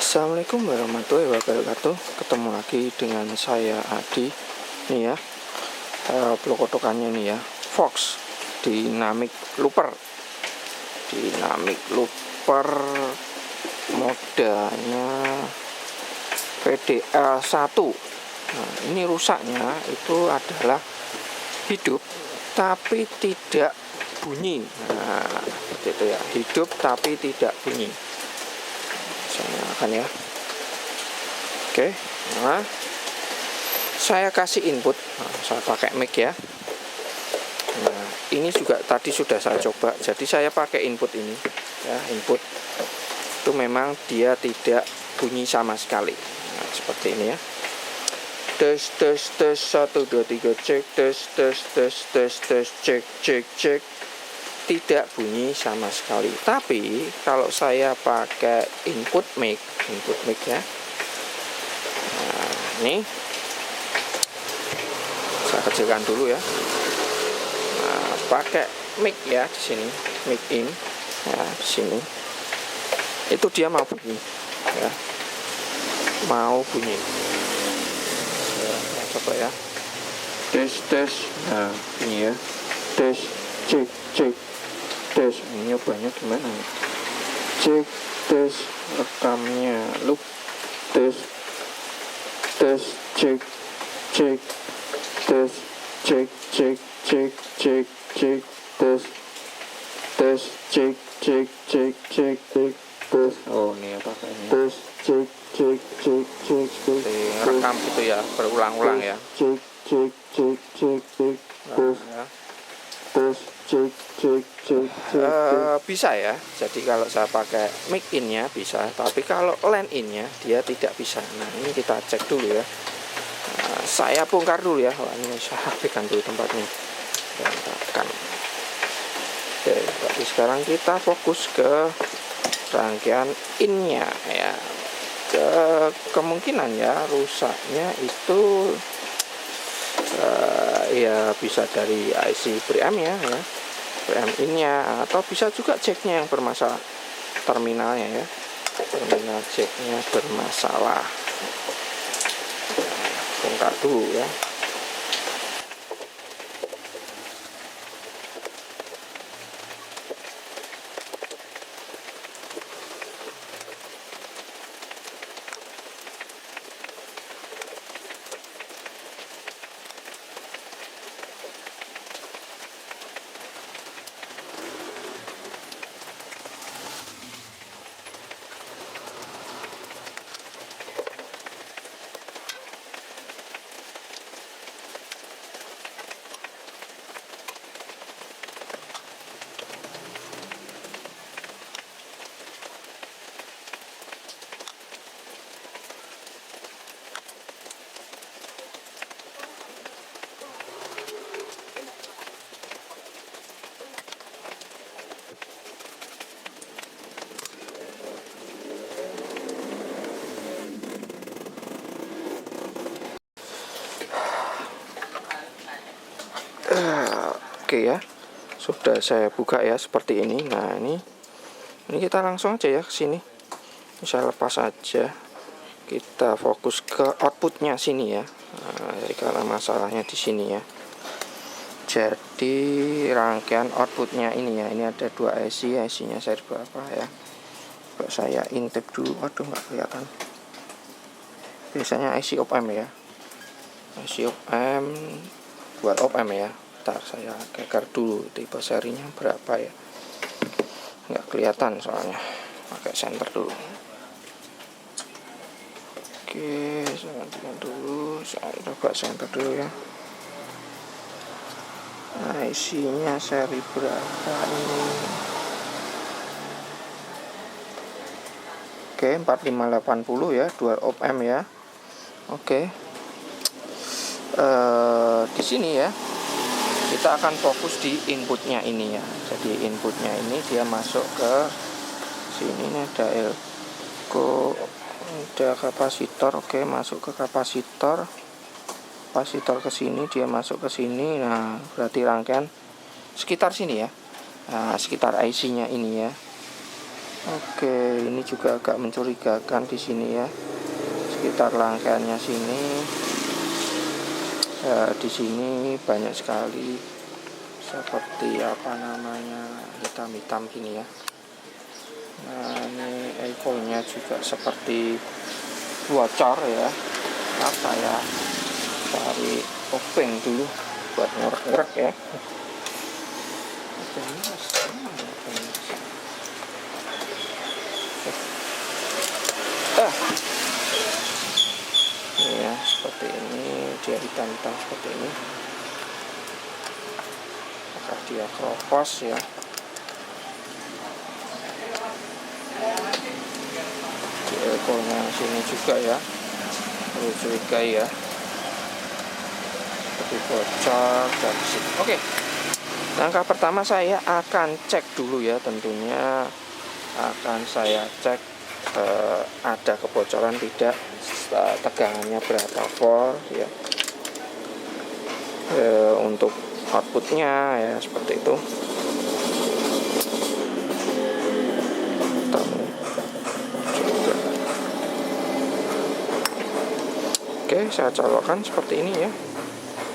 Assalamualaikum warahmatullahi wabarakatuh. Ketemu lagi dengan saya Adi. Nih ya, pelokotokannya nih ya, Fox Dynamic Looper. Dynamic Looper modanya PDL1. Nah, ini rusaknya itu adalah hidup tapi tidak bunyi. Nah, gitu ya, hidup tapi tidak bunyi. Saya akan ya. Oke, nah saya kasih input. Nah, saya pakai mic ya. Nah, ini juga tadi sudah saya coba. Jadi saya pakai input ini ya, input itu memang dia tidak bunyi sama sekali. Nah, seperti ini ya. Tes 1 2 3 cek, tes cek. Tidak bunyi sama sekali. Tapi kalau saya pakai input mic ya. Nah, ini saya kecilkan dulu ya. Nah, pakai mic ya di sini, mic in ya di sini. Itu dia mau bunyi ya. Mau bunyi. Saya coba ya. Tes. Nah, ini ya. Tes cek. Tes, ini nyobanya gimana nih? Cek, tes, rekamnya, loop, tes, cek, tes, cek, tes, cek, tes. Oh, ini apa kayaknya? Tes, cek. Rekam gitu ya, berulang-ulang ya. Cek, tes. Bisa ya. Jadi kalau saya pakai mic in-nya bisa, tapi kalau line in-nya dia tidak bisa. Nah, ini kita cek dulu ya. Nah, saya bongkar dulu ya. Wah, ini saya rapikan dulu tempatnya. Berantakan. Oke, tapi sekarang kita fokus ke rangkaian in-nya ya. Kemungkinan ya rusaknya itu ya bisa dari IC preamp ya, preamp in-nya, atau bisa juga jacknya yang bermasalah, terminalnya ya, terminal jacknya bermasalah. Bongkar dulu ya. Oke ya, sudah saya buka ya seperti ini. Nah, ini kita langsung aja ya ke sini. Saya lepas aja. Kita fokus ke outputnya sini ya. Nah, jadi karena masalahnya di sini ya. Jadi rangkaian outputnya ini ya. Ini ada 2 IC-nya seri berapa ya? Coba saya intip dulu. Waduh, nggak kelihatan. Biasanya IC op amp ya. IC op amp buat op amp ya. Ntar saya keker dulu tipe serinya berapa ya, nggak kelihatan soalnya, pakai senter dulu. Oke, saya gantikan dulu, saya coba senter dulu ya. Nah, isinya seri berapa ini? Oke, 4580 ya, dual op amp ya. Oke, di sini ya kita akan fokus di inputnya ini ya. Jadi inputnya ini dia masuk ke sini nih, ada elko, ada kapasitor. Oke, masuk ke kapasitor ke sini, dia masuk ke sini. Nah, berarti rangkaian sekitar sini ya. Nah, sekitar IC-nya ini ya. Oke, ini juga agak mencurigakan di sini ya. Sekitar rangkaiannya sini, di sini banyak sekali seperti apa namanya hitam-hitam gini ya. Nah, ini ekornya juga seperti bocor ya. Apa ya? Cari topeng dulu buat ngorek-ngorek ya. Ini ya, seperti ini, dia hitam-hitam seperti ini. Maka dia kropos ya. Di ekornya sini juga ya, perlu curigai ya, seperti bocor dari sini. Oke, langkah pertama saya akan cek dulu ya, tentunya akan saya cek ada kebocoran tidak, tegangannya berapa volt ya, untuk outputnya ya, seperti itu. Oke, saya colokkan seperti ini ya,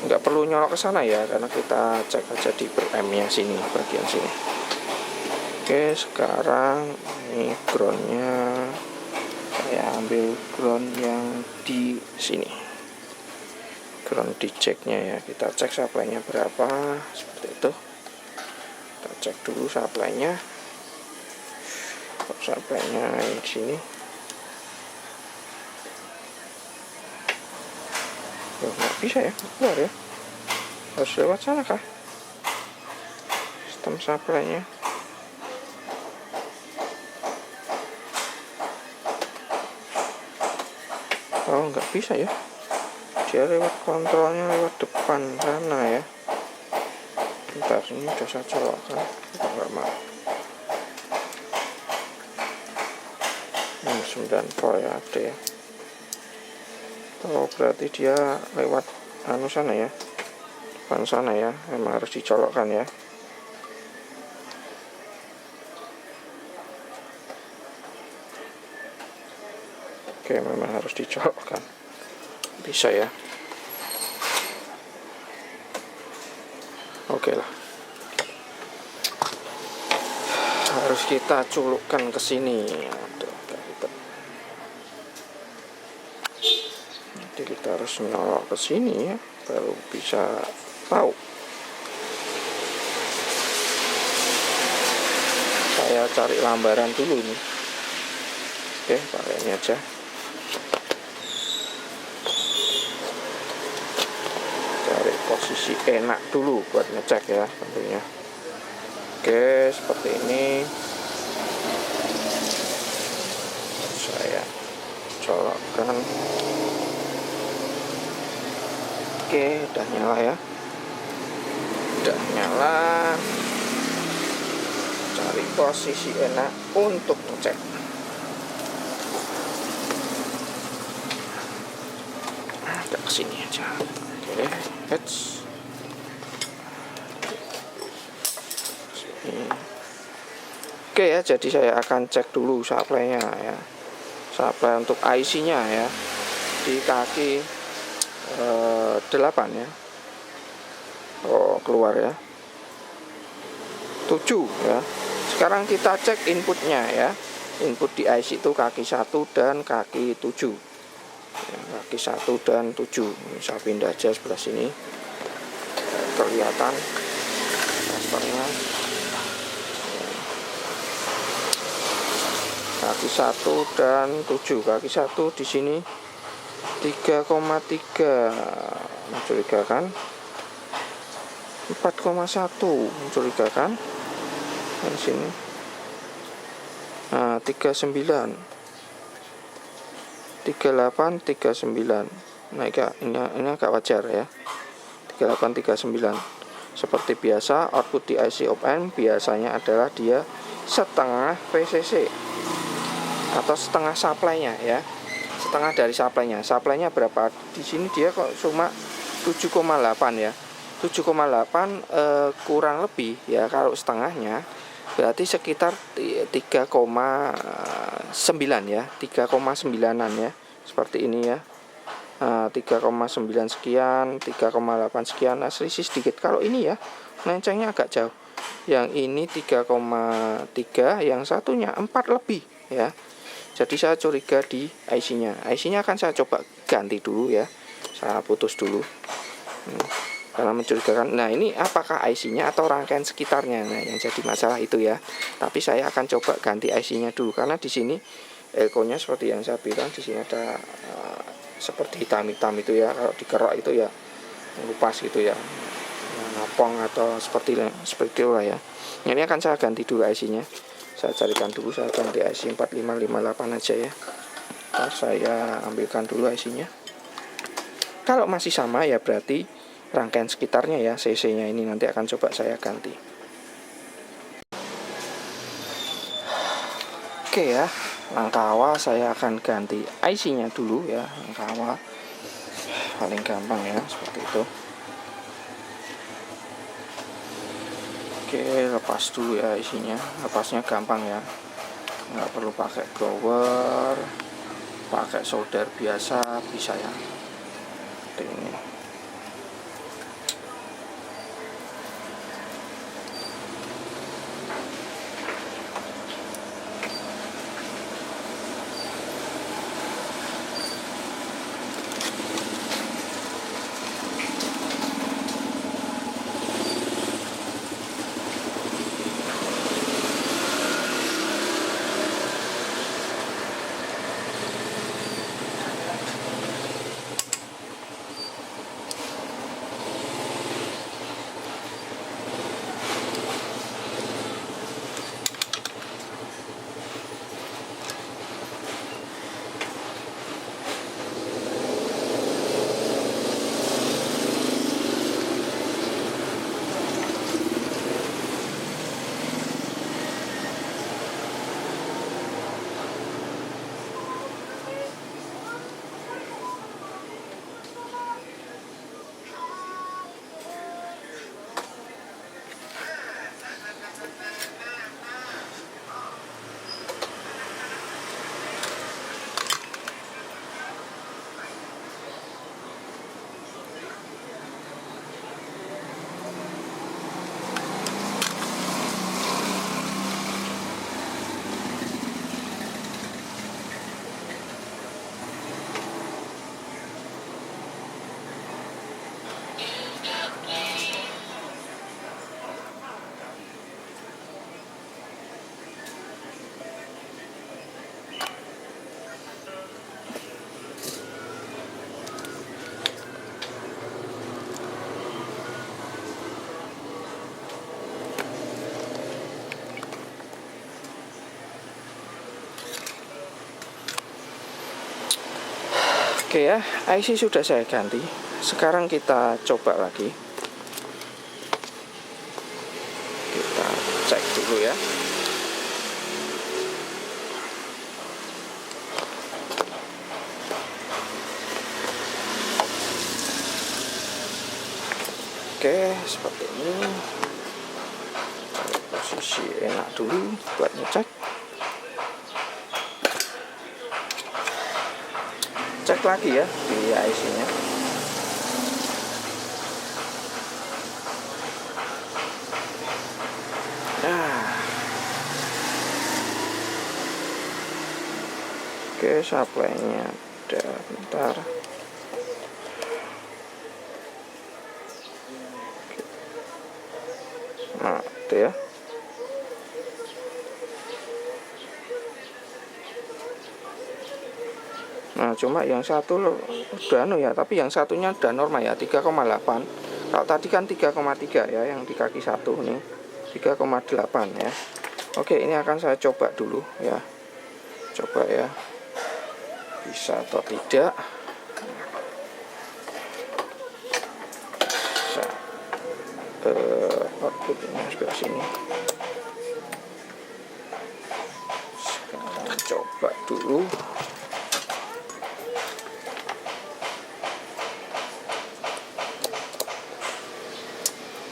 nggak perlu nyolok ke sana ya, karena kita cek aja di M-nya sini, bagian sini. Oke, sekarang ini groundnya saya ambil ground yang di sini, ground di jacknya ya. Kita cek supply-nya berapa, seperti itu. Kita cek dulu supply-nya. Supply-nya di sini. Nggak bisa ya, keluar ya. Harus lewat sana kah? Sistem supply-nya. Oh, nggak bisa ya, dia lewat kontrolnya lewat depan sana ya. Bentar, ini udah saya colokkan, nggak mau. 9 volt ya, ada ya. Oh, berarti dia lewat anu sana ya, depan sana ya, emang harus dicolokkan ya. Oke, memang harus dicolokkan. Bisa ya. Oke lah. Harus kita culukkan ke sini. Aduh, nanti kita harus nyolok ke sini ya, baru bisa tahu. Saya cari lambaran dulu nih. Oke, pakai ini aja. Posisi enak dulu buat ngecek ya, tentunya. Oke, seperti ini saya colokkan. Oke, udah nyala ya, udah nyala. Cari posisi enak untuk ngecek. Agak kesini aja. Oke, heads. Oke ya, jadi saya akan cek dulu supply-nya ya. Supply untuk IC-nya ya, di kaki 8 ya. Oh, keluar ya. 7 ya. Sekarang kita cek inputnya ya. Input di IC itu kaki 1 dan kaki 7 ya, kaki 1 dan 7. Ini saya pindah aja sebelah sini, kelihatan transfernya. Kaki 1 dan 7. Kaki 1 di sini 3,3, mencurigakan. 4,1, mencurigakan. Di sini. Nah, 39. 38, 39. Nah, ini agak wajar ya. 38, 39. Seperti biasa, output di IC op-amp biasanya adalah dia setengah VCC atau setengah supply-nya ya. Setengah dari supply-nya. Supply-nya berapa? Di sini dia kok cuma 7,8 ya. 7,8 kurang lebih ya, kalau setengahnya berarti sekitar 3,9 ya, 3,9an ya, seperti ini ya. 3,9 sekian, 3,8 sekian, nah selisih sedikit. Kalau ini ya melencengnya agak jauh, yang ini 3,3, yang satunya 4 lebih ya. Jadi saya curiga di IC-nya akan saya coba ganti dulu ya, saya putus dulu karena mencurigakan. Nah ini apakah IC-nya atau rangkaian sekitarnya, nah yang jadi masalah itu ya. Tapi saya akan coba ganti IC-nya dulu, karena di sini elko-nya seperti yang saya bilang, di sini ada seperti hitam-hitam itu ya. Kalau dikerok itu ya lupas gitu ya, ngapong atau seperti itu lah ya. Ini akan saya ganti dulu IC-nya. Saya carikan dulu, saya ganti IC 4558 aja ya. Ntar saya ambilkan dulu IC-nya. Kalau masih sama ya berarti rangkaian sekitarnya ya, CC-nya ini nanti akan coba saya ganti. Oke ya, langkah awal saya akan ganti IC-nya dulu ya. Langkah awal paling gampang ya, seperti itu. Oke, lepas dulu ya IC-nya. Lepasnya gampang ya, nggak perlu pakai blower, pakai solder biasa bisa ya. Seperti ini. Oke ya, IC sudah saya ganti. Sekarang kita coba lagi. Kita cek dulu ya. Oke, seperti ini. Cari posisi enak dulu buat ngecek. Cek lagi ya di IC-nya. Nah, oke, supply-nya ada, bentar. Nah, itu ya. Nah, cuma yang satu udah ya, tapi yang satunya udah normal ya, 3,8. Kalau tadi kan 3,3 ya, yang di kaki satu nih 3,8 ya. Oke, ini akan saya coba dulu ya. Coba ya, bisa atau tidak. Bisa. Outputnya sebelah sini. Sekarang coba dulu.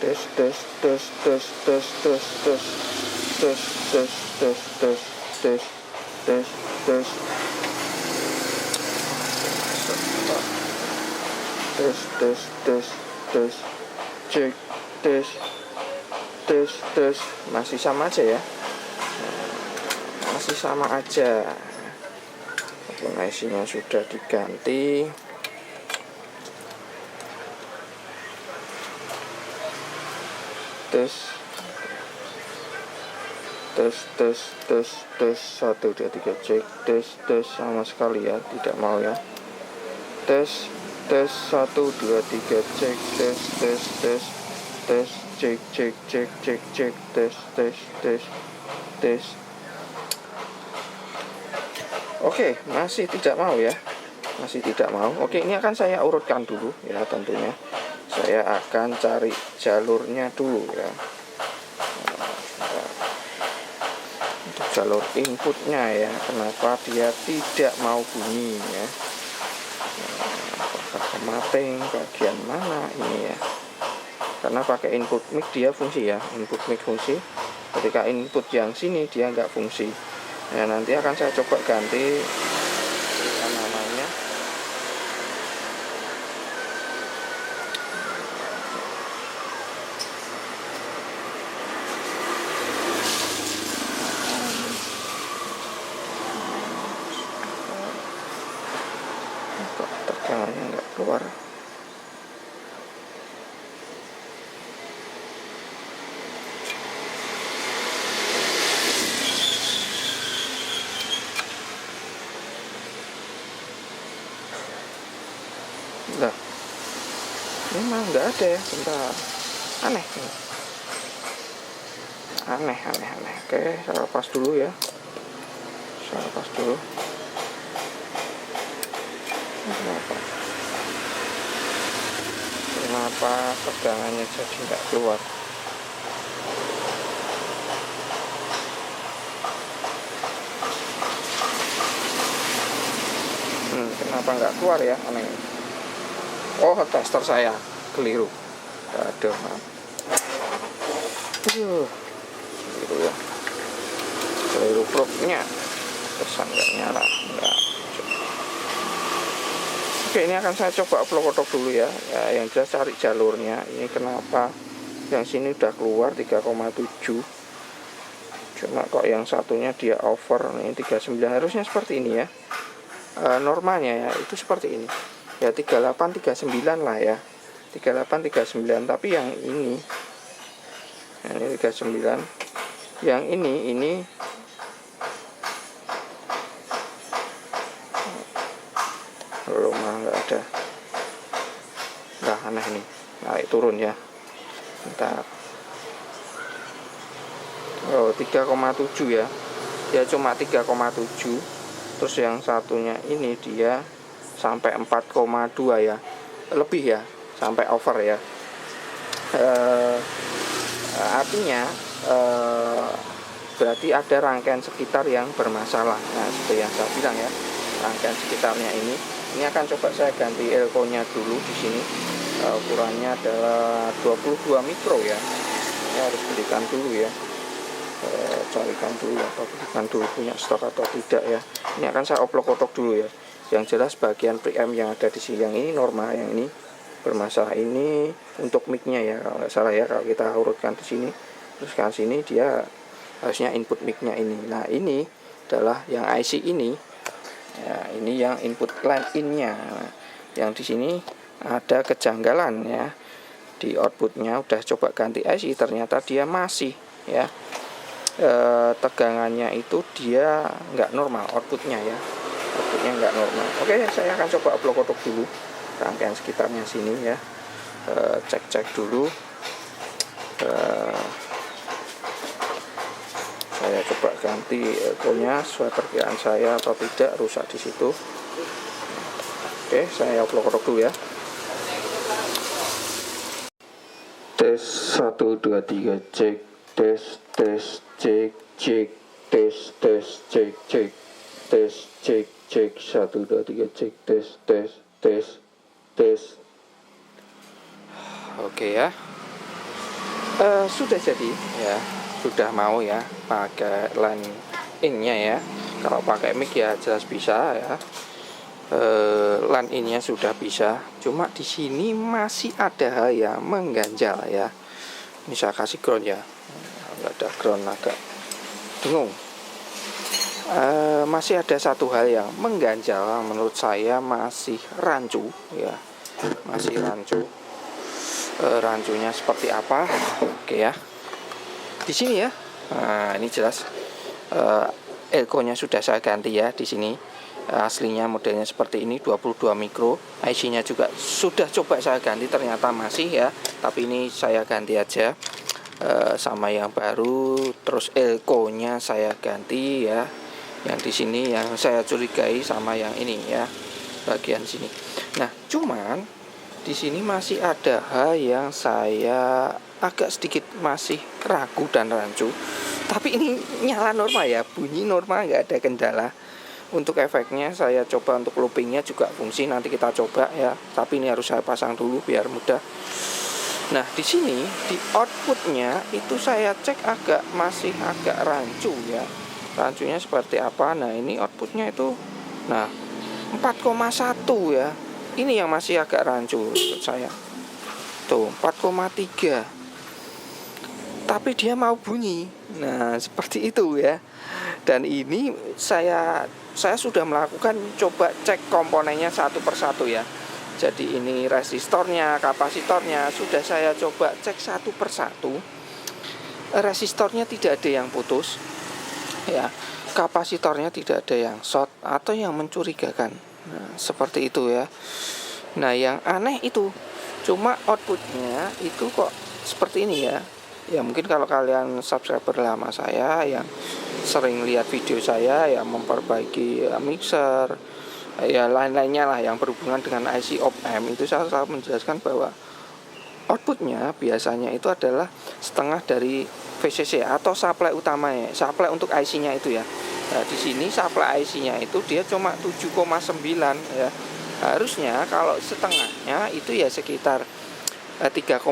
Tes. tes tes tes tes tes tes tes tes tes tes tes cek tes tes tes, masih sama aja ya, masih sama aja walaupun IC-nya sudah diganti. Tes tes tes tes tes 1 2 3 cek tes tes, sama sekali ya tidak mau ya. Tes tes 1 2 3 cek tes tes tes tes cek cek cek cek cek tes tes tes tes. Oke, masih tidak mau ya, masih tidak mau. Oke, ini akan saya urutkan dulu ya, tentunya saya akan cari jalurnya dulu ya. Untuk jalur inputnya ya, kenapa dia tidak mau bunyi ya, apakah mapping bagian mana ini ya, karena pakai input mic dia fungsi ya, input mic fungsi, ketika input yang sini dia nggak fungsi. Nah, nanti akan saya coba ganti namanya. Kok tegangannya nggak keluar. Lah, memang nggak ada ya, bentar, aneh aneh aneh aneh. Oke, saya lepas dulu ya, saya lepas dulu. Kenapa tegangannya jadi nggak keluar? Kenapa nggak keluar ya, aneh. Oh, tester saya keliru. Aduh, maaf. Keliru ya, keliru probe-nya, pesan nggak nyala, nggak. Oke, ini akan saya coba upload dulu ya. Yang jelas cari jalurnya. Ini kenapa yang sini udah keluar 3,7, cuma kok yang satunya dia over. Ini 39, harusnya seperti ini ya. Normalnya ya itu seperti ini ya, 38 39 lah ya, 38 39. Tapi yang ini 39, yang ini belum, nggak ada. Nah, aneh nih, naik turun ya, bentar. Oh, 3,7 ya, dia cuma 3,7. Terus yang satunya ini dia sampai 4,2 ya, lebih ya, sampai over ya. Artinya berarti ada rangkaian sekitar yang bermasalah. Nah, seperti yang saya bilang ya, rangkaian sekitarnya ini akan coba saya ganti elko-nya dulu di sini. Ukurannya adalah 22 mikro ya. Saya harus belikan dulu ya. Carikan dulu atau belikan dulu punya stok atau tidak ya. Ini akan saya oplok-oplok dulu ya. Yang jelas bagian preamp yang ada di sini, yang ini normal, yang ini bermasalah. Ini untuk mic-nya ya, kalau nggak salah ya, kalau kita urutkan di sini terus kan sini dia harusnya input mic-nya ini. Nah, ini adalah yang IC ini ya, ini yang input line in-nya. Nah, yang di sini ada kejanggalan ya, di outputnya udah coba ganti IC, ternyata dia masih ya, tegangannya itu dia nggak normal, outputnya ya, outputnya nggak normal. Oke, saya akan coba upload dulu rangkaian sekitarnya sini ya, cek dulu. Saya coba ganti elko-nya sesuai perkiraan saya atau tidak, rusak di situ. Oke, saya upload dulu ya. Tes 1 2 3 cek tes tes cek cek tes tes cek cek tes cek cek 1 2 3 cek tes tes tes tes. Oke ya, sudah jadi ya, sudah mau ya pakai line in-nya ya. Kalau pakai mic ya jelas bisa ya. Line in-nya sudah bisa. Cuma di sini masih ada hal yang mengganjal ya. Ini saya kasih ground ya. Nggak ada ground, agak bingung. Masih ada satu hal yang mengganjal menurut saya, masih rancu ya. Masih rancu. Rancunya seperti apa? Oke ya. Di sini ya. Nah, ini jelas elko-nya sudah saya ganti ya di sini. Aslinya modelnya seperti ini 22 mikro. IC-nya juga sudah coba saya ganti, ternyata masih ya. Tapi ini saya ganti aja sama yang baru. Terus elko-nya saya ganti ya. Yang di sini yang saya curigai sama yang ini ya, bagian sini. Nah, cuman di sini masih ada hal yang saya agak sedikit masih ragu dan rancu. Tapi ini nyala normal ya, bunyi normal, nggak ada kendala. Untuk efeknya saya coba, untuk loopingnya juga fungsi, nanti kita coba ya. Tapi ini harus saya pasang dulu biar mudah. Nah, di sini di outputnya itu saya cek masih agak rancu ya. Rancunya seperti apa? Nah, ini outputnya itu, nah 4,1 ya. Ini yang masih agak rancu menurut saya. Tuh 4,3. Tapi dia mau bunyi. Nah, seperti itu ya. Dan ini saya sudah melakukan coba cek komponennya satu persatu ya. Jadi ini resistornya, kapasitornya sudah saya coba cek satu persatu. Resistornya tidak ada yang putus ya. Kapasitornya tidak ada yang short atau yang mencurigakan. Nah, seperti itu ya. Nah, yang aneh itu cuma outputnya itu kok seperti ini ya. Ya mungkin kalau kalian subscriber lama saya yang sering lihat video saya yang memperbaiki mixer ya lain-lainnya lah yang berhubungan dengan IC op-amp, itu saya selalu menjelaskan bahwa outputnya biasanya itu adalah setengah dari VCC atau supply utamanya, supply untuk IC-nya itu ya. Nah, di sini supply IC-nya itu dia cuma 7,9 ya. Harusnya kalau setengahnya itu ya sekitar 3,9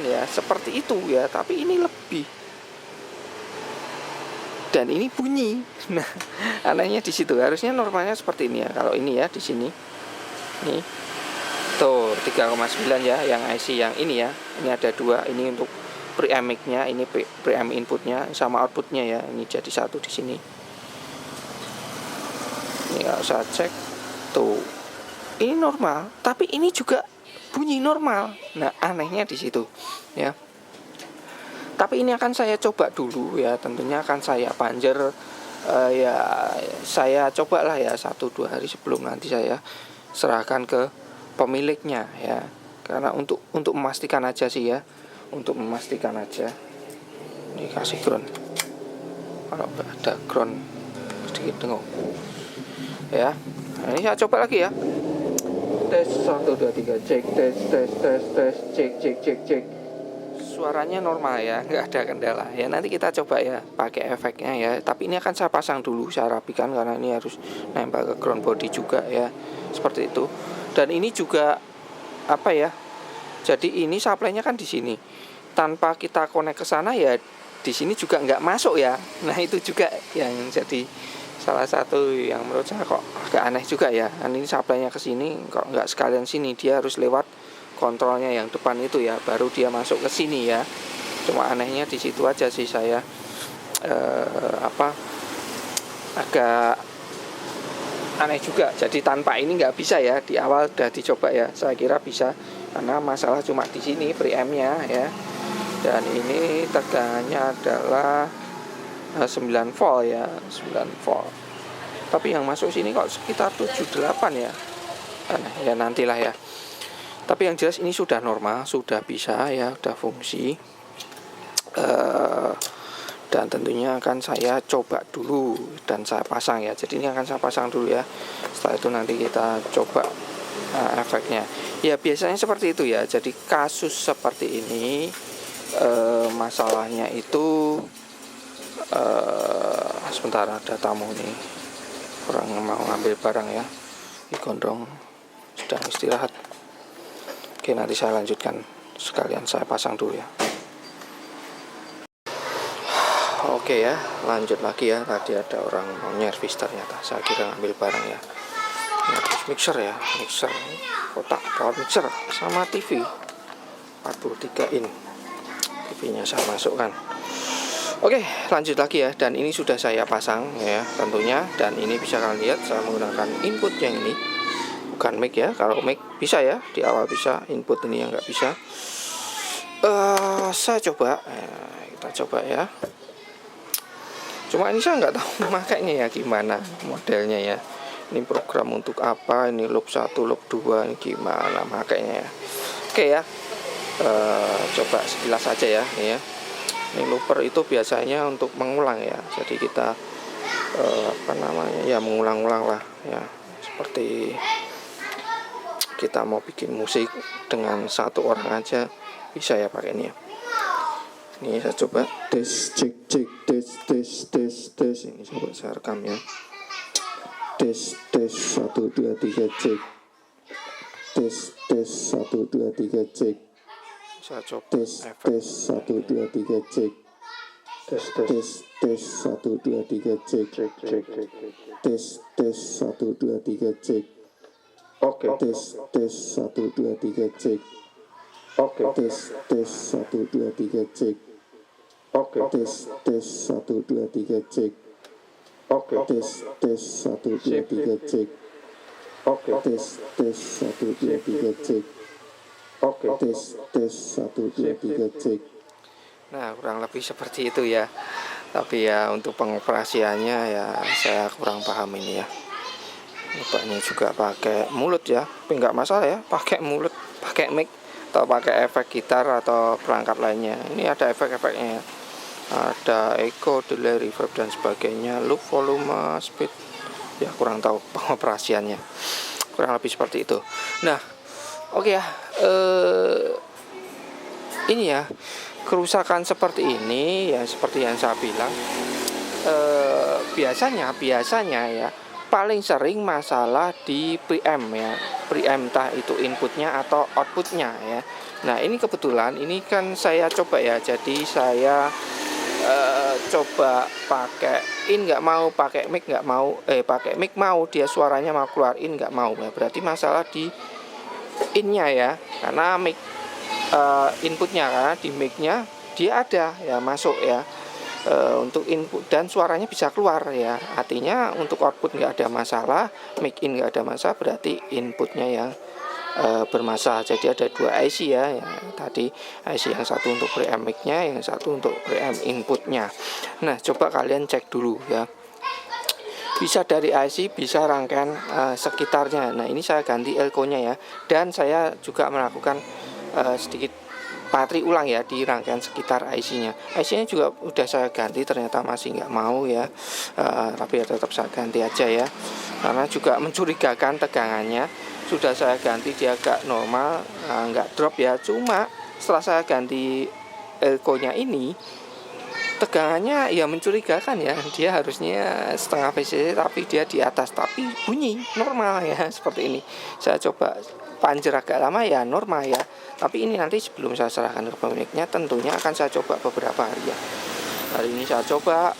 ya, seperti itu ya. Tapi ini lebih. Dan ini bunyi. Nah, anehnya di situ. Harusnya normalnya seperti ini ya. Kalau ini ya di sini. Nih. Tuh 3,9 ya yang IC yang ini ya. Ini ada dua, ini untuk preamp mic-nya, ini preamp inputnya sama outputnya ya. Ini jadi satu di sini. Ini kalau saya cek tuh. Ini normal, tapi ini juga bunyi normal. Nah, anehnya di situ ya. Tapi ini akan saya coba dulu ya, tentunya akan saya panjer ya, saya cobalah ya 1-2 hari sebelum nanti saya serahkan ke pemiliknya ya. Karena untuk memastikan aja sih ya, untuk memastikan aja. Ini kasih ground. Kalau nggak ada ground sedikit dengung ya. Nah, ini saya coba lagi ya. Tes 1 2 3, cek, tes cek. Suaranya normal ya, nggak ada kendala ya. Nanti kita coba ya pakai efeknya ya. Tapi ini akan saya pasang dulu, saya rapikan karena ini harus nempel ke ground body juga ya, seperti itu. Dan ini juga apa ya, jadi ini supply-nya kan di sini, tanpa kita connect ke sana ya di sini juga nggak masuk ya. Nah, itu juga yang jadi salah satu yang menurut saya kok agak aneh juga ya. Dan ini supply-nya ke sini kok nggak sekalian sini, dia harus lewat kontrolnya yang depan itu ya, baru dia masuk ke sini ya. Cuma anehnya di situ aja sih saya agak aneh juga. Jadi tanpa ini nggak bisa ya, di awal udah dicoba ya, saya kira bisa karena masalah cuma di sini preamp-nya ya. Dan ini tegangannya adalah 9 volt ya, 9 volt. Tapi yang masuk sini kok sekitar 78 ya. Aneh ya, nantilah ya. Tapi yang jelas ini sudah normal, sudah bisa ya, sudah fungsi. Dan tentunya akan saya coba dulu dan saya pasang ya. Jadi ini akan saya pasang dulu ya. Setelah itu nanti kita coba efeknya. Ya biasanya seperti itu ya. Jadi kasus seperti ini masalahnya itu sebentar, ada tamu nih, orang mau ngambil barang ya, di gondrong sedang istirahat. Oke, nanti saya lanjutkan, sekalian saya pasang dulu ya. Oke ya, lanjut lagi ya. Tadi ada orang mau nyervis ternyata. Saya kira ngambil barang ya. Nyervis mixer ya, mixer kotak power mixer sama TV 43 in. TV-nya saya masukkan. Oke, lanjut lagi ya. Dan ini sudah saya pasang ya tentunya. Dan ini bisa kalian lihat saya menggunakan input yang ini, bukan mic ya. Kalau mic bisa ya, di awal bisa. Input ini yang nggak bisa. Saya coba, kita coba ya. Cuma ini saya nggak tahu makanya ya gimana modelnya ya. Ini program untuk apa? Ini loop 1, loop 2, ini gimana makanya ya. Oke ya, coba sekilas saja ya. Ini ya. Ini looper itu biasanya untuk mengulang ya. Jadi kita ya mengulang-ulang lah ya. Seperti kita mau bikin musik dengan satu orang aja bisa ya pakai ini ya. Ini saya coba tes cek cek tes ini coba saya rekam ya. Tes 1 2 3 cek. Tes 1 2 3 cek. Saya coba tes 1 2 3 cek. Tes 1 2 3 cek. Tes 1 2 3 cek. Oke. Tes 1 2 3 cek. Oke. Tes 1 2 3 cek. Oke. Tes 1 2 3 cek. Oke. Tes 1 2 3 cek. Oke. Tes 1 2 3 cek. Oke. Tes 1 2 3 cek. Nah, kurang lebih seperti itu ya. Tapi ya untuk pengoperasiannya ya saya kurang paham ini ya. Nyobannya juga pakai mulut ya, tapi nggak masalah ya, pakai mulut, pakai mic atau pakai efek gitar atau perangkat lainnya. Ini ada efek-efeknya ya. Ada echo, delay, reverb dan sebagainya, loop, volume, speed. Ya kurang tahu pengoperasiannya. Kurang lebih seperti itu. Nah, oke ya. Ini ya, kerusakan seperti ini ya seperti yang saya bilang. Biasanya ya paling sering masalah di preamp ya. Preamp entah itu inputnya atau outputnya ya. Nah, ini kebetulan ini kan saya coba ya. Jadi saya coba pakai in nggak mau, pakai mic nggak mau, pakai mic mau, dia suaranya mau keluar, in nggak mau ya. Berarti masalah di innya ya, karena mic inputnya karena di micnya dia ada ya masuk ya untuk input dan suaranya bisa keluar ya. Artinya untuk output nggak ada masalah, mic in nggak ada masalah, berarti inputnya yang bermasalah. Jadi ada dua IC ya, tadi IC yang satu untuk preamp mic-nya, yang satu untuk preamp inputnya. Nah, coba kalian cek dulu ya. Bisa dari IC, bisa rangkaian sekitarnya. Nah, ini saya ganti elko-nya ya. Dan saya juga melakukan sedikit patri ulang ya di rangkaian sekitar IC-nya. IC-nya juga udah saya ganti, ternyata masih nggak mau ya. Tapi ya tetap saya ganti aja ya. Karena juga mencurigakan tegangannya. Sudah saya ganti dia agak normal, nggak drop ya. Cuma setelah saya ganti elko-nya ini, tegangannya ya mencurigakan ya. Dia harusnya setengah PCC tapi dia di atas, tapi bunyi normal ya seperti ini. Saya coba panjer agak lama ya normal ya. Tapi ini nanti sebelum saya serahkan ke pemiliknya tentunya akan saya coba beberapa hari ya. Hari ini saya coba,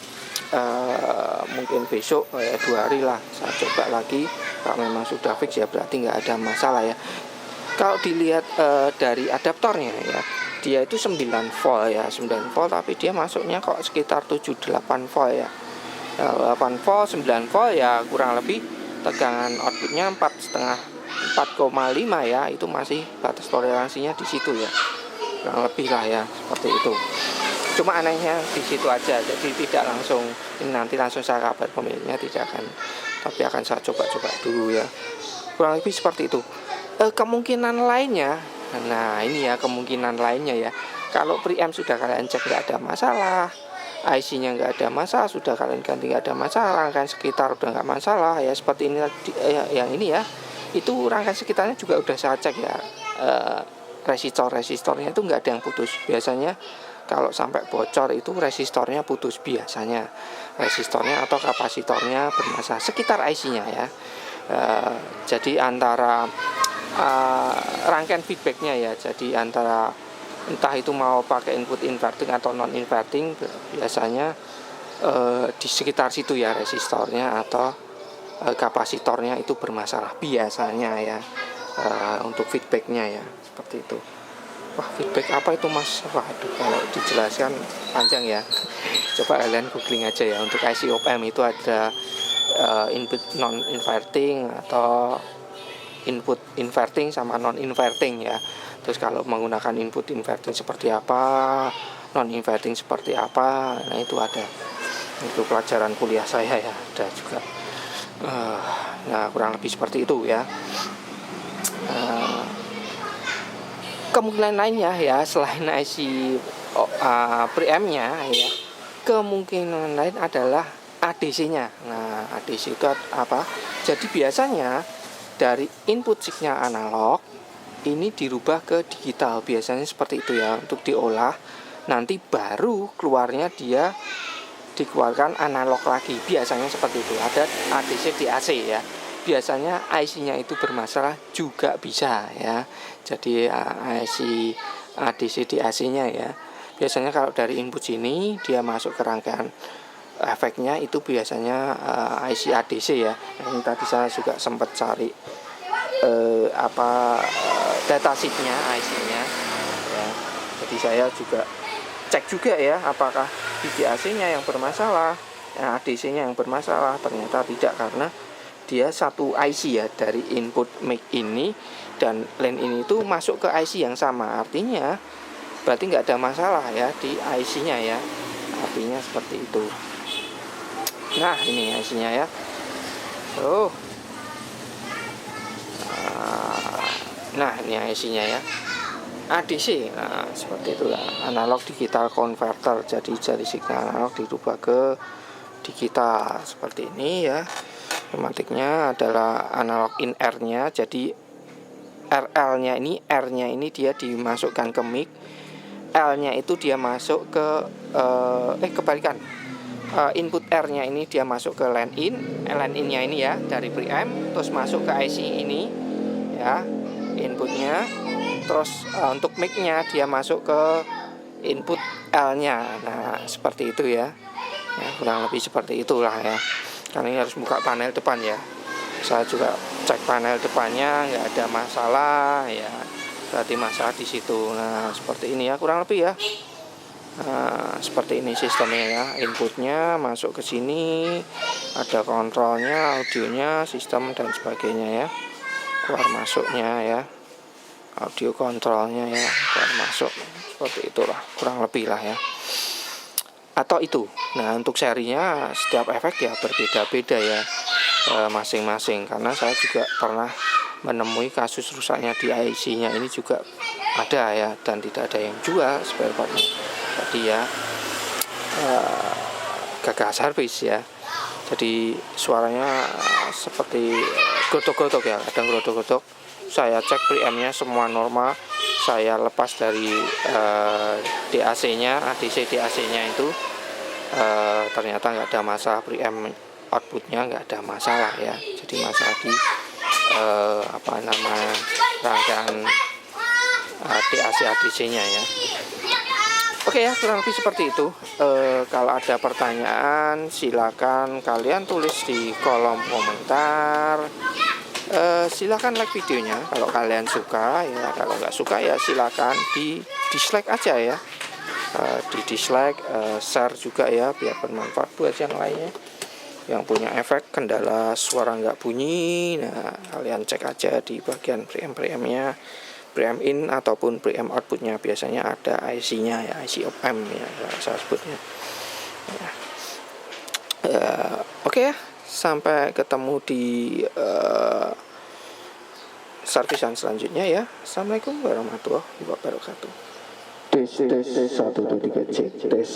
mungkin besok 2 hari lah saya coba lagi. Kalau memang sudah fix ya berarti nggak ada masalah ya. Kalau dilihat dari adaptornya ya, dia itu 9 volt ya, 9 volt tapi dia masuknya kok sekitar 7-8 volt ya. 8 volt, 9 volt ya kurang lebih tegangan outputnya 4,5 ya, itu masih batas toleransinya di situ ya. Kurang lebih lah ya seperti itu. Cuma anehnya di situ aja, jadi tidak langsung ini nanti langsung saya kabar pemiliknya tidak akan, tapi akan saya coba-coba dulu ya. Kurang lebih seperti itu. Kemungkinan lainnya, nah ini ya kemungkinan lainnya ya. Kalau preamp sudah kalian cek nggak ada masalah, IC-nya nggak ada masalah, sudah kalian ganti nggak ada masalah, rangkaian sekitar udah nggak masalah ya seperti ini yang ini ya. Itu rangkaian sekitarnya juga udah saya cek ya. Resistornya itu nggak ada yang putus. Biasanya kalau sampai bocor itu resistornya putus biasanya. Resistornya atau kapasitornya bermasalah sekitar IC-nya ya. Jadi antara rangkaian feedbacknya ya, jadi antara entah itu mau pakai input inverting atau non inverting biasanya di sekitar situ ya, resistornya atau kapasitornya itu bermasalah biasanya ya. Untuk feedbacknya ya seperti itu. Wah, feedback apa itu Mas? Waduh, kalau dijelaskan panjang ya. Coba kalian googling aja ya. Untuk IC op-amp itu ada input non inverting atau input inverting sama non inverting ya. Terus kalau menggunakan input inverting seperti apa, non inverting seperti apa, nah itu ada. Itu pelajaran kuliah saya ya, ada juga. Nah, kurang lebih seperti itu ya. Kemungkinan lainnya ya selain IC preamp-nya ya, kemungkinan lain adalah ADC-nya. Nah, ADC itu apa? Jadi biasanya dari input signal analog ini dirubah ke digital, biasanya seperti itu ya, untuk diolah. Nanti baru keluarnya dia dikeluarkan analog lagi, biasanya seperti itu. Ada ADC DAC ya. Biasanya IC-nya itu bermasalah juga bisa ya. Jadi IC ADC DAC-nya ya. Biasanya kalau dari input sini dia masuk ke rangkaian efeknya itu biasanya IC ADC ya. Ini tadi saya juga sempat cari datasheetnya IC-nya ya. Jadi saya juga cek juga ya apakah di DAC-nya yang bermasalah, ADC-nya yang bermasalah. Ternyata tidak, karena dia satu IC ya, dari input mic ini dan LAN ini itu masuk ke IC yang sama. Artinya berarti nggak ada masalah ya di IC-nya ya. Artinya seperti itu. Nah, ini IC-nya ya. Nah, ini IC-nya ya. ADC, nah seperti itulah, analog digital converter. Jadi dari signal analog dirubah ke digital seperti ini ya. Skematiknya adalah analog in R-nya. Jadi RL-nya ini, R-nya ini dia dimasukkan ke mic, L-nya itu dia masuk ke kebalikan. Input R-nya ini dia masuk ke LAN in-nya ini ya, dari preamp, terus masuk ke IC ini ya, inputnya. Terus untuk mic-nya dia masuk ke input L-nya. Nah, seperti itu ya. Ya, kurang lebih seperti itulah ya. Karena ini harus buka panel depan ya. Saya juga cek panel depannya, nggak ada masalah ya. Berarti masalah di situ. Nah, seperti ini ya, kurang lebih ya. Nah, seperti ini sistemnya ya. Inputnya masuk ke sini, ada kontrolnya, audionya, sistem dan sebagainya ya. Keluar masuknya ya, audio kontrolnya ya, keluar masuk. Seperti itulah, kurang lebih lah ya. Atau itu. Nah, untuk serinya setiap efek ya berbeda-beda ya masing-masing. Karena saya juga pernah menemui kasus rusaknya di IC-nya ini juga ada ya, dan tidak ada yang jual spare part-nya. Jadi ya gagal servis ya. Jadi suaranya seperti godok-godok ya, kadang godok-godok. Saya cek preamp-nya semua normal. Saya lepas dari DAC-nya, ADC DAC-nya itu ternyata nggak ada masalah, preamp outputnya nggak ada masalah ya. Jadi masalah di rangkaian DAC ADC-nya ya. Oke ya, kurang lebih seperti itu. Kalau ada pertanyaan silakan kalian tulis di kolom komentar. Silakan like videonya kalau kalian suka ya. Kalau nggak suka ya silakan di dislike aja ya. Di dislike, share juga ya, biar bermanfaat buat yang lainnya yang punya efek kendala suara nggak bunyi. Nah, kalian cek aja di bagian preamp-nya, preamp in ataupun preamp outputnya. Biasanya ada IC-nya ya, IC op-amp ya saya sebutnya ya. Oke ya, sampai ketemu di servisan selanjutnya ya. Assalamualaikum warahmatullahi wabarakatuh. Tes 1 2 3 cek tes.